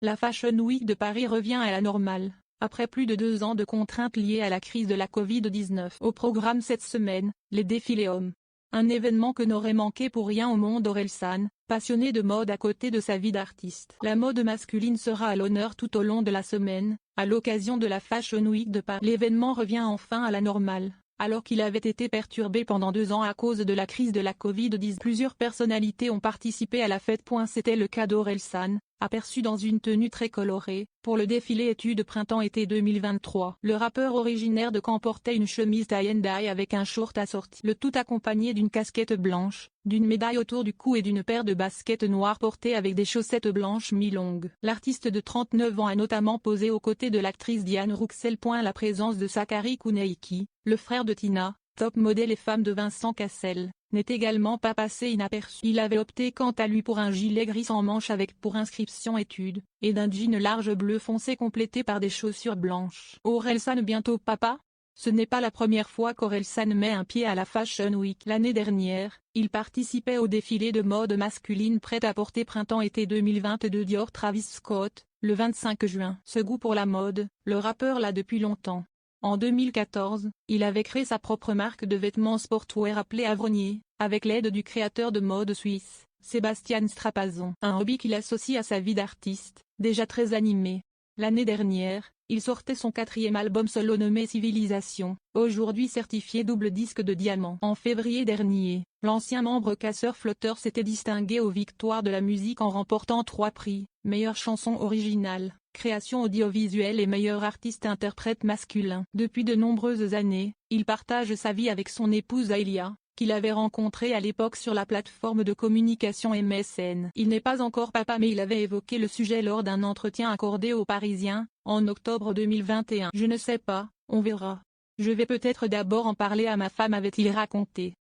La Fashion Week de Paris revient à la normale, après plus de 2 ans de contraintes liées à la crise de la Covid-19. Au programme cette semaine, les défilés hommes. Un événement que n'aurait manqué pour rien au monde Orelsan, passionné de mode à côté de sa vie d'artiste. La mode masculine sera à l'honneur tout au long de la semaine, à l'occasion de la Fashion Week de Paris. L'événement revient enfin à la normale, alors qu'il avait été perturbé pendant 2 ans à cause de la crise de la Covid-19. Plusieurs personnalités ont participé à la fête. C'était le cas d'Orelsan, aperçu dans une tenue très colorée, pour le défilé études printemps-été 2023. Le rappeur originaire de Caen portait une chemise tie-and-dye avec un short assorti. Le tout accompagné d'une casquette blanche, d'une médaille autour du cou et d'une paire de baskets noires portées avec des chaussettes blanches mi-longues. L'artiste de 39 ans a notamment posé aux côtés de l'actrice Diane Rouxel. La présence de Zachary Kouneiki, le frère de Tina, top modèle et femme de Vincent Cassel, n'est également pas passé inaperçu. Il avait opté quant à lui pour un gilet gris sans manches avec pour inscription études, et d'un jean large bleu foncé complété par des chaussures blanches. Orelsan bientôt papa? Ce n'est pas la première fois qu'Orelsan met un pied à la Fashion Week. L'année dernière, il participait au défilé de mode masculine prêt-à-porter printemps-été 2022 Dior Travis Scott, le 25 juin. Ce goût pour la mode, le rappeur l'a depuis longtemps. En 2014, il avait créé sa propre marque de vêtements sportwear appelée Avronier, avec l'aide du créateur de mode suisse, Sébastien Strapazon. Un hobby qu'il associe à sa vie d'artiste, déjà très animée. L'année dernière, il sortait son 4e album solo nommé Civilisation, aujourd'hui certifié double disque de diamant. En février dernier, l'ancien membre Casseurs-Flotteurs s'était distingué aux Victoires de la musique en remportant 3 prix, meilleure chanson originale, création audiovisuelle et meilleur artiste-interprète masculin. Depuis de nombreuses années, il partage sa vie avec son épouse Aïlia, qu'il avait rencontrée à l'époque sur la plateforme de communication MSN. Il n'est pas encore papa mais il avait évoqué le sujet lors d'un entretien accordé aux Parisiens, en octobre 2021. Je ne sais pas, on verra. Je vais peut-être d'abord en parler à ma femme, avait-il raconté.